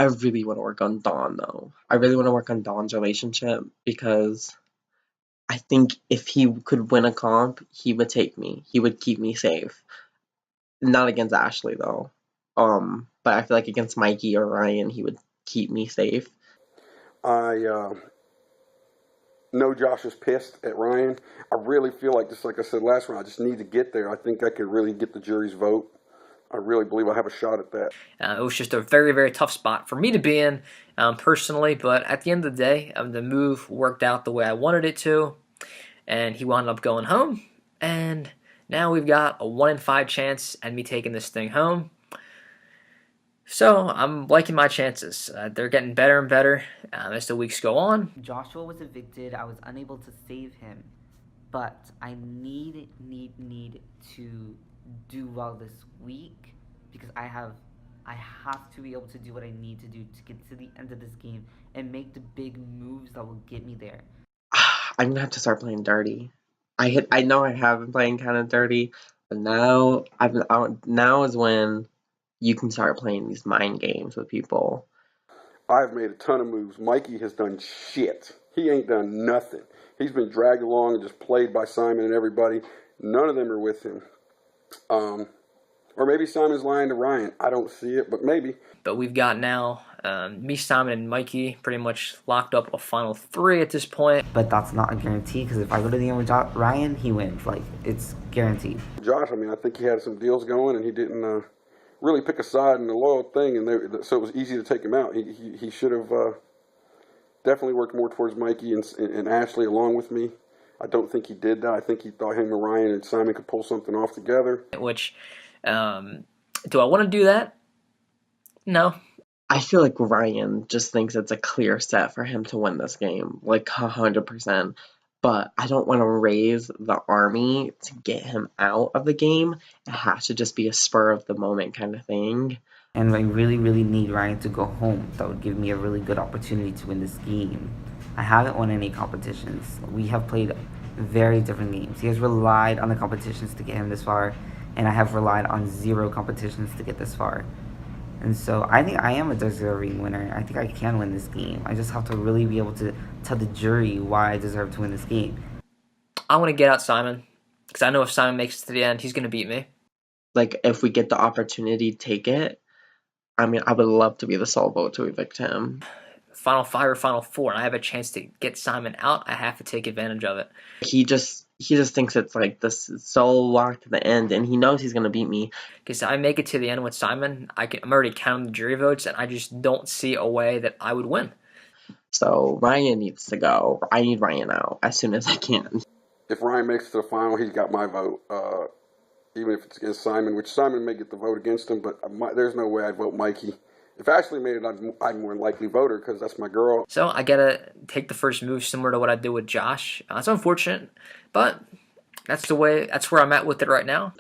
I really want to work on Dawn though. I really want to work on Dawn's relationship because I think if he could win a comp, he would take me. He would keep me safe. Not against Ashley though. But I feel like against Mikey or Ryan, he would keep me safe. I know Josh is pissed at Ryan. I really feel like, just like I said last round, I just need to get there. I think I could really get the jury's vote. I really believe I have a shot at that. It was just a very, very tough spot for me to be in personally, but at the end of the day, the move worked out the way I wanted it to, and he wound up going home, and now we've got a 1 in 5 chance at me taking this thing home. So I'm liking my chances. They're getting better and better as the weeks go on. Joshua was evicted. I was unable to save him, but I need to do well this week because I have to be able to do what I need to do to get to the end of this game and make the big moves that will get me there. I'm gonna have to start playing dirty. I know I have been playing kind of dirty, but now now is when you can start playing these mind games with people. I've made a ton of moves. Mikey has done shit. He ain't done nothing. He's been dragged along and just played by Simon and everybody. None of them are with him. Or maybe Simon's lying to Ryan. I don't see it, but maybe. But we've got now me, Simon, and Mikey pretty much locked up a final 3 at this point. But that's not a guarantee because if I go to the end with Ryan, he wins. Like, it's guaranteed. Josh, I mean, I think he had some deals going and he didn't really pick a side in the loyal thing, and so it was easy to take him out. He should have definitely worked more towards Mikey and Ashley along with me. I don't think he did that. I think he thought him and Ryan and Simon could pull something off together. Which, do I want to do that? No. I feel like Ryan just thinks it's a clear set for him to win this game, like 100%. But I don't want to raise the army to get him out of the game. It has to just be a spur of the moment kind of thing. And I really, really need Ryan to go home. That would give me a really good opportunity to win this game. I haven't won any competitions. We have played very different games. He has relied on the competitions to get him this far, and I have relied on 0 competitions to get this far. And so I think I am a deserving winner. I think I can win this game. I just have to really be able to tell the jury why I deserve to win this game. I want to get out Simon, because I know if Simon makes it to the end, he's going to beat me. Like, if we get the opportunity, take it. I mean, I would love to be the sole vote to evict him. Final 5 or final 4, and I have a chance to get Simon out, I have to take advantage of it. He just thinks it's like this sole walk to the end, and he knows he's gonna beat me. Because I make it to the end with Simon, I'm already counting the jury votes, and I just don't see a way that I would win. So Ryan needs to go. I need Ryan out as soon as I can. If Ryan makes it to the final, he's got my vote. Even if it's against Simon, which Simon may get the vote against him, but there's no way I'd vote Mikey. If Ashley made it, I'm more likely voter because that's my girl. So I gotta take the first move similar to what I did with Josh. It's unfortunate, but that's where I'm at with it right now.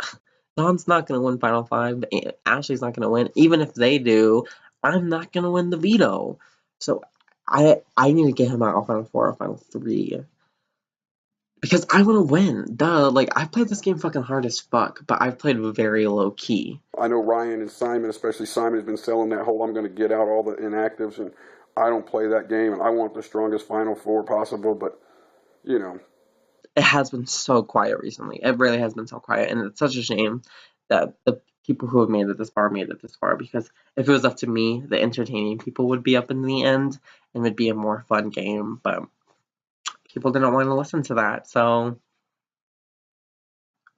Don's not gonna win Final 5. Ashley's not gonna win. Even if they do, I'm not gonna win the veto. So I need to get him out of Final 4 or Final 3. Because I want to win. Duh. Like, I've played this game fucking hard as fuck, but I've played very low key. I know Ryan and Simon, especially Simon, has been selling that whole I'm going to get out all the inactives, and I don't play that game, and I want the strongest Final 4 possible, but, you know. It has been so quiet recently. It really has been so quiet, and it's such a shame that the people who have made it this far made it this far, because if it was up to me, the entertaining people would be up in the end, and it would be a more fun game, but people didn't want to listen to that, so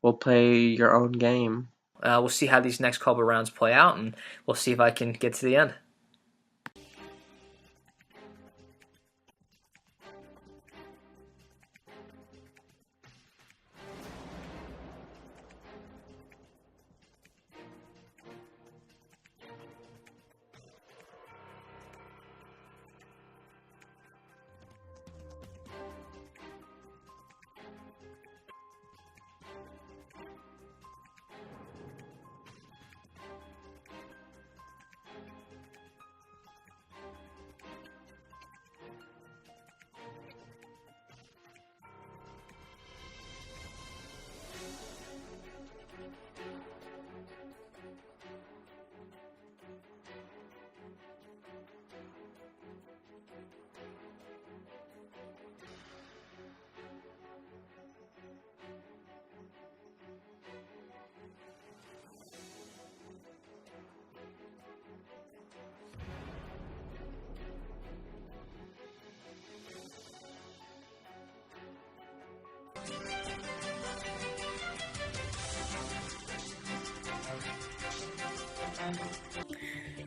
we'll play your own game. We'll see how these next couple rounds play out, and we'll see if I can get to the end.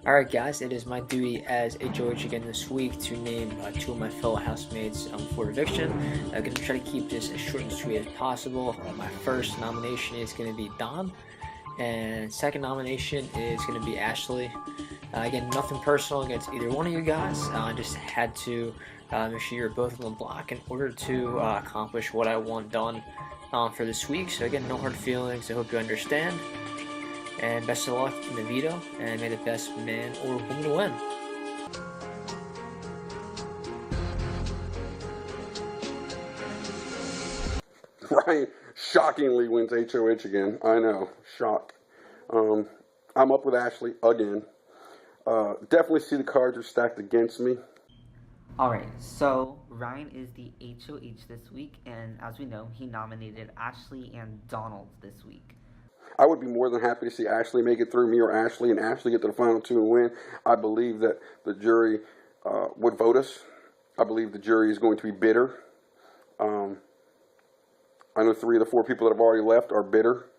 Alright guys, it is my duty as HOH again this week to name 2 of my fellow housemates for eviction. I'm going to try to keep this as short and sweet as possible. My first nomination is going to be Don, and second nomination is going to be Ashley. Again, nothing personal against either one of you guys. I just had to make sure you're both on the block in order to accomplish what I want done for this week. So again, no hard feelings. I hope you understand. And best of luck in the veto, and may the best man or woman win. Ryan shockingly wins HOH again. I know, shock. I'm up with Ashley again. Definitely see the cards are stacked against me. Alright, so Ryan is the HOH this week, and as we know, he nominated Ashley and Donald this week. I would be more than happy to see Ashley make it through, me or Ashley, and Ashley get to the final 2 and win. I believe that the jury would vote us. I believe the jury is going to be bitter. I know 3 of the 4 people that have already left are bitter.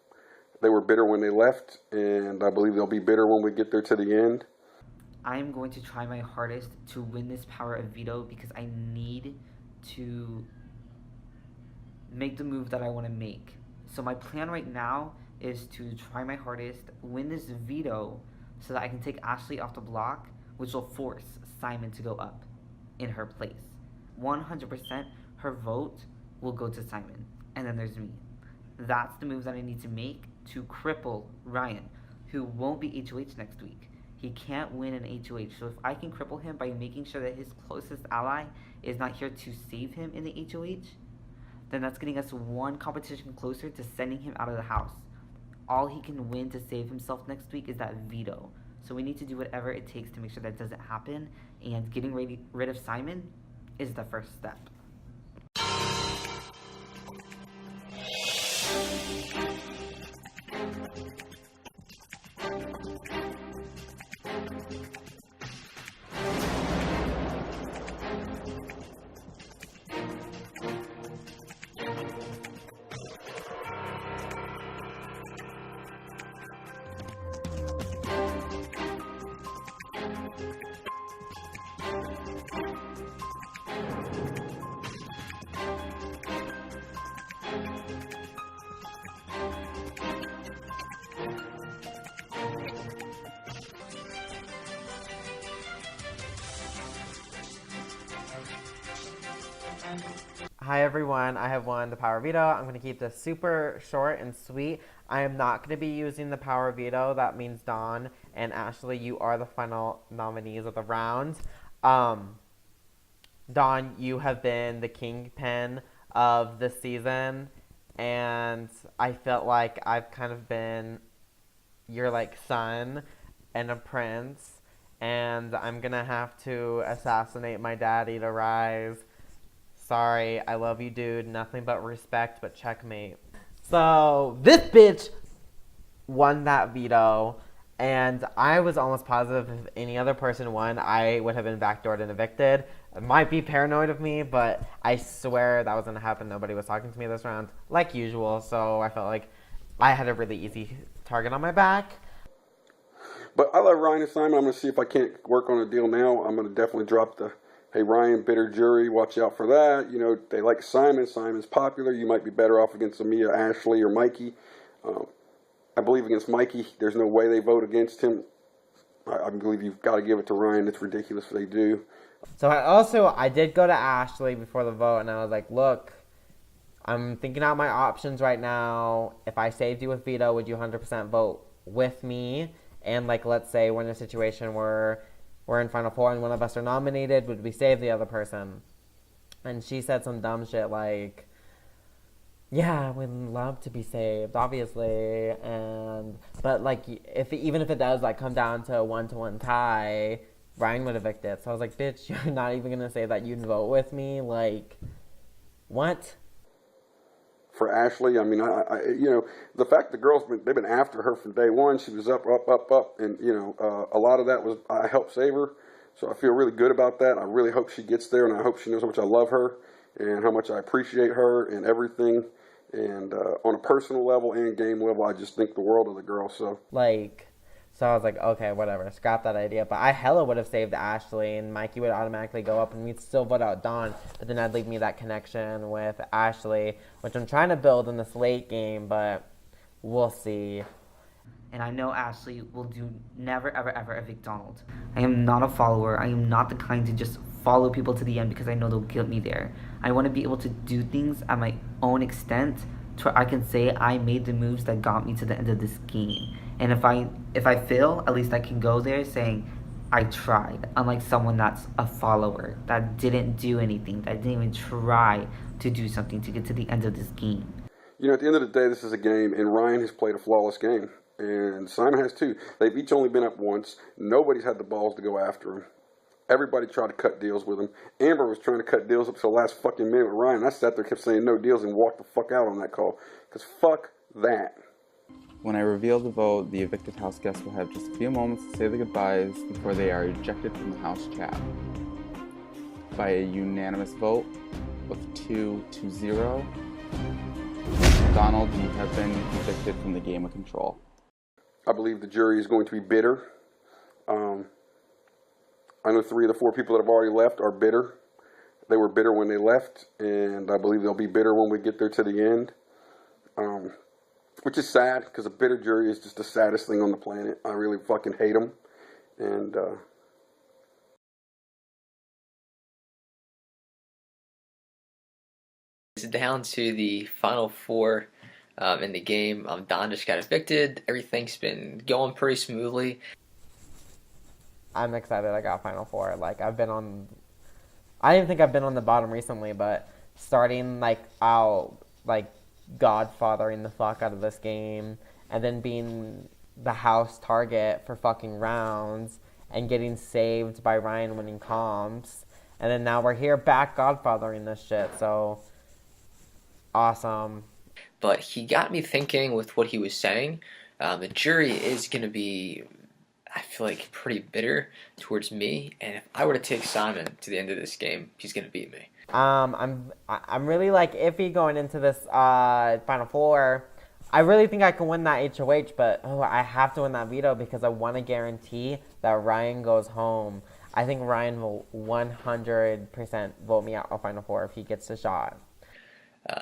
They were bitter when they left, and I believe they'll be bitter when we get there to the end. I'm going to try my hardest to win this power of veto because I need to make the move that I want to make. So my plan right now is to try my hardest, win this veto so that I can take Ashley off the block, which will force Simon to go up in her place. 100% her vote will go to Simon, and then there's me. That's the move that I need to make to cripple Ryan, who won't be HOH next week. He can't win an HOH, so if I can cripple him by making sure that his closest ally is not here to save him in the HOH, then that's getting us 1 competition closer to sending him out of the house. All he can win to save himself next week is that veto. So we need to do whatever it takes to make sure that doesn't happen, and getting rid of Simon is the first step. Hi everyone, I have won the power veto. I'm going to keep this super short and sweet. I am not going to be using the power veto. That means Dawn and Ashley, you are the final nominees of the round. Dawn, you have been the kingpin of the season, and I felt like I've kind of been your son and a prince, and I'm going to have to assassinate my daddy to rise. Sorry, I love you, dude. Nothing but respect, but checkmate. So, this bitch won that veto, and I was almost positive if any other person won, I would have been backdoored and evicted. It might be paranoid of me, but I swear that was going to happen. Nobody was talking to me this round, like usual, so I felt like I had a really easy target on my back. But I love Ryan and Simon. I'm going to see if I can't work on a deal now. I'm going to definitely drop the, hey, Ryan, bitter jury, watch out for that. You know, they like Simon. Simon's popular. You might be better off against Amia, Ashley, or Mikey. I believe against Mikey, there's no way they vote against him. I believe you've got to give it to Ryan. It's ridiculous if they do. So I did go to Ashley before the vote, and I was like, look, I'm thinking out my options right now. If I saved you with veto, would you 100% vote with me? And, let's say we're in a situation where we're in Final Four and one of us are nominated, would we save the other person? And she said some dumb shit like, yeah, we'd love to be saved, obviously. But even if it does, come down to a 1-1 tie, Ryan would evict it. So I was like, bitch, you're not even going to say that you'd vote with me? What? For Ashley, I mean, the fact the girls, they've been after her from day one. She was up, and, a lot of that was I helped save her. So I feel really good about that. I really hope she gets there, and I hope she knows how much I love her and how much I appreciate her and everything. And on a personal level and game level, I just think the world of the girl. So So I was like, okay, whatever, scrap that idea. But I hella would have saved Ashley, and Mikey would automatically go up, and we'd still vote out Dawn. But then that'd leave me that connection with Ashley, which I'm trying to build in this late game, but we'll see. And I know Ashley will do never, ever, ever evict Donald. I am not a follower. I am not the kind to just follow people to the end because I know they'll get me there. I want to be able to do things at my own extent to where I can say I made the moves that got me to the end of this game. And if I fail, at least I can go there saying I tried. Unlike someone that's a follower that didn't do anything, that didn't even try to do something to get to the end of this game. You know, at the end of the day, this is a game, and Ryan has played a flawless game. And Simon has too. They've each only been up once. Nobody's had the balls to go after him. Everybody tried to cut deals with him. Amber was trying to cut deals up to the last fucking minute with Ryan. I sat there, kept saying no deals, and walked the fuck out on that call. Because fuck that. When I reveal the vote, the evicted house guests will have just a few moments to say their goodbyes before they are ejected from the house chat. By a unanimous vote of 2-0, Donald, you have been evicted from the game of control. I believe the jury is going to be bitter. I know 3 of the 4 people that have already left are bitter. They were bitter when they left, and I believe they'll be bitter when we get there to the end. Which is sad, because a bitter jury is just the saddest thing on the planet. I really fucking hate them. And, It's down to the final 4 in the game. Don just got evicted. Everything's been going pretty smoothly. I'm excited I got Final Four. Like, I didn't think I've been on the bottom recently, but starting, like, out, like, godfathering the fuck out of this game, and then being the house target for fucking rounds, and getting saved by Ryan winning comps, and then now we're here back godfathering this shit, so awesome. But he got me thinking with what he was saying. The jury is going to be, I feel like, pretty bitter towards me, and if I were to take Simon to the end of this game, he's going to beat me. I'm really, like, iffy going into this Final Four. I really think I can win that HOH, but I have to win that veto because I want to guarantee that Ryan goes home. I think Ryan will 100% vote me out of Final Four if he gets the shot.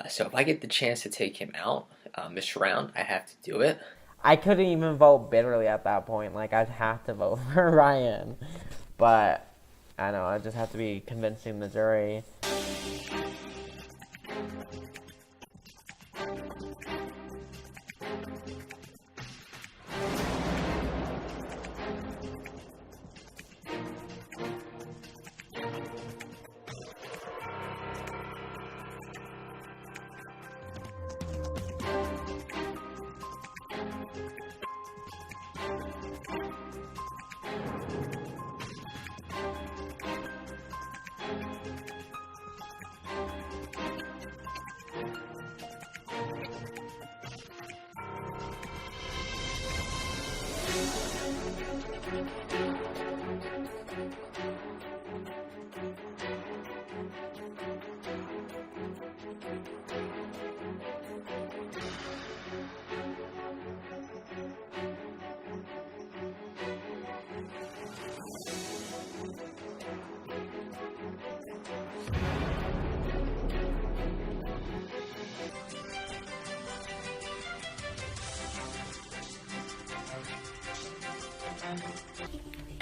So if I get the chance to take him out this round, I have to do it. I couldn't even vote bitterly at that point. Like, I'd have to vote for Ryan. But, I know, I just have to be convincing the jury.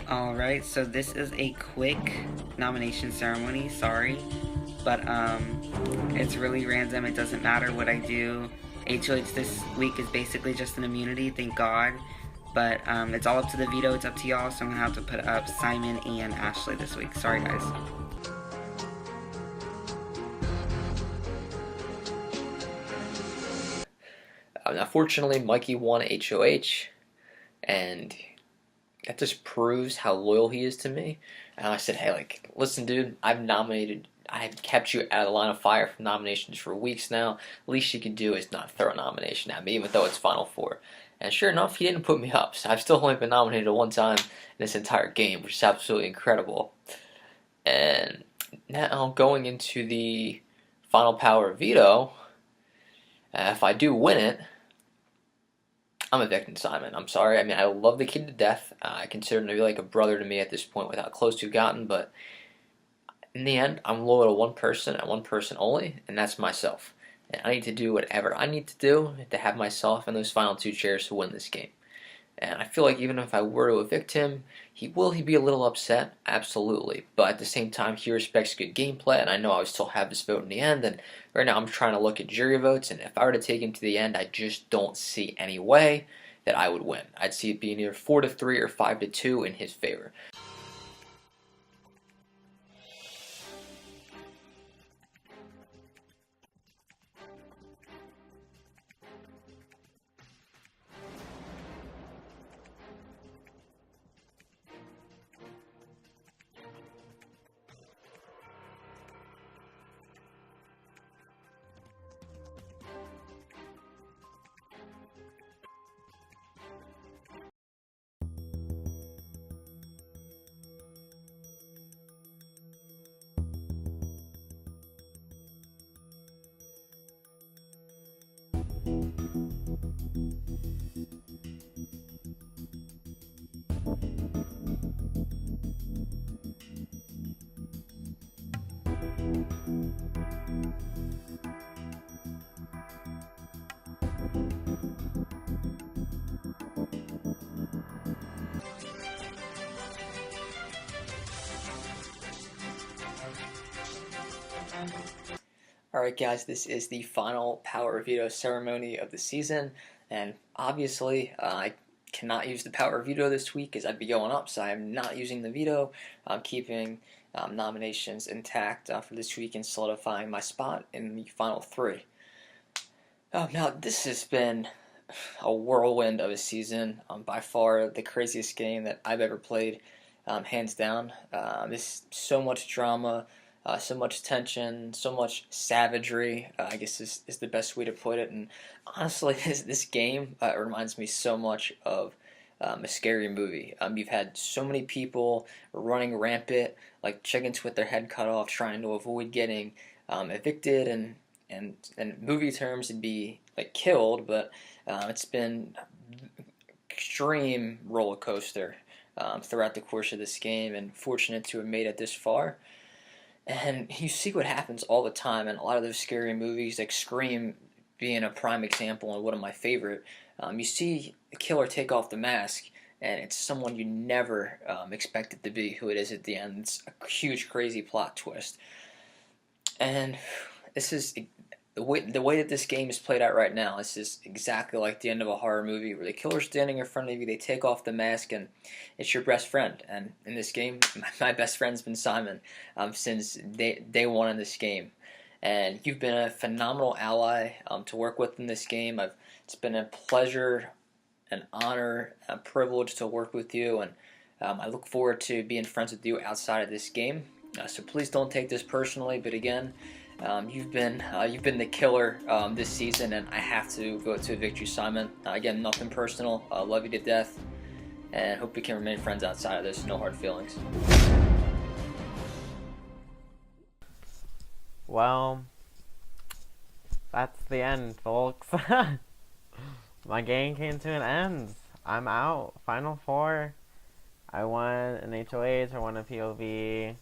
Alright, so this is a quick nomination ceremony, sorry. But it's really random, it doesn't matter what I do. HOH this week is basically just an immunity, thank God. But it's all up to the veto, it's up to y'all, so I'm gonna have to put up Simon and Ashley this week. Sorry guys. Now, fortunately, Mikey won HOH, and that just proves how loyal he is to me. And I said, hey, like, listen, dude, I've kept you out of the line of fire for nominations for weeks now. Least you could do is not throw a nomination at me, even though it's Final Four. And sure enough, he didn't put me up, so I've still only been nominated one time in this entire game, which is absolutely incredible. And now, going into the Final Power Veto, if I do win it, I'm evicting Simon. I'm sorry. I mean, I love the kid to death. I consider him to be like a brother to me at this point with how close we've gotten. But in the end, I'm loyal to one person and one person only, and that's myself. And I need to do whatever I need to do to have myself in those final 2 chairs to win this game. And I feel like even if I were to evict him, will he be a little upset? Absolutely. But at the same time, he respects good gameplay, and I know I would still have his vote in the end. And right now I'm trying to look at jury votes, and if I were to take him to the end, I just don't see any way that I would win. I'd see it being either 4-3 or 5-2 in his favor. Alright guys, this is the final power veto ceremony of the season, and obviously I cannot use the power veto this week as I'd be going up, so I'm not using the veto. I'm keeping nominations intact for this week and solidifying my spot in the final 3. Now this has been a whirlwind of a season, by far the craziest game that I've ever played, hands down. There's so much drama, so much tension, so much savagery, I guess is the best way to put it. And honestly, this game reminds me so much of a scary movie. You've had so many people running rampant, like chickens with their head cut off, trying to avoid getting evicted, and in movie terms it'd be like killed, but it's been extreme roller coaster throughout the course of this game, and fortunate to have made it this far. And you see what happens all the time in a lot of those scary movies, like Scream being a prime example and one of my favorite. You see the killer take off the mask, and it's someone you never expect it to be who it is at the end. It's a huge, crazy plot twist. And this is the way that this game is played out right now. This is exactly like the end of a horror movie where the killer's standing in front of you, they take off the mask, and it's your best friend. And in this game, my best friend's been Simon since day one in this game. And you've been a phenomenal ally to work with in this game. It's been a pleasure, an honor, a privilege to work with you, and I look forward to being friends with you outside of this game. So please don't take this personally, but again, you've been the killer this season, and I have to vote to evict you, Simon. Again, nothing personal. Love you to death, and hope we can remain friends outside of this. No hard feelings. Well, that's the end, folks. My game came to an end. I'm out. Final 4. I won an HOH. I won a POV.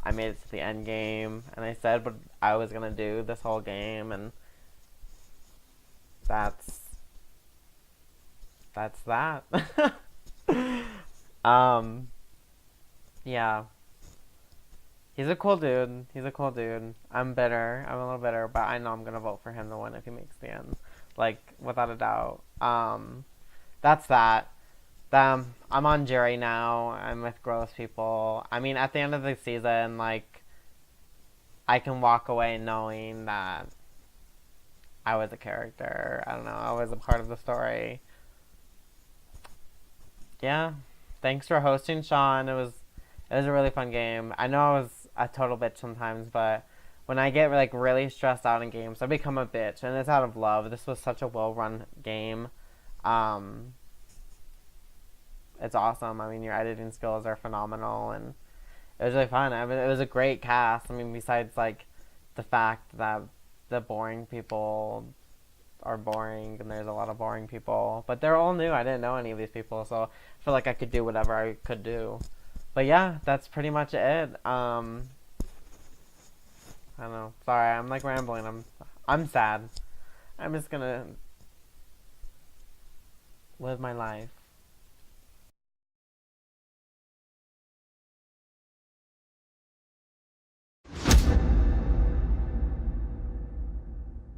I made it to the end game, and I said what I was gonna do this whole game, and that's that. Yeah. He's a cool dude. I'm bitter. I'm a little bitter, but I know I'm gonna vote for him to win if he makes the end. Like, without a doubt. That's that. I'm on jury now. I'm with gross people. I mean, at the end of the season, like, I can walk away knowing that I was a character. I don't know. I was a part of the story. Yeah. Thanks for hosting, Sean. It was a really fun game. I know I was a total bitch sometimes, but when I get like really stressed out in games, I become a bitch, and it's out of love. This was such a well-run game. It's awesome. I mean, your editing skills are phenomenal, and it was really fun. I mean, it was a great cast. I mean, besides like the fact that the boring people are boring and there's a lot of boring people. But they're all new. I didn't know any of these people, so I feel like I could do whatever I could do. But yeah, that's pretty much it. I don't know. Sorry, I'm like rambling. I'm sad. I'm just gonna live my life.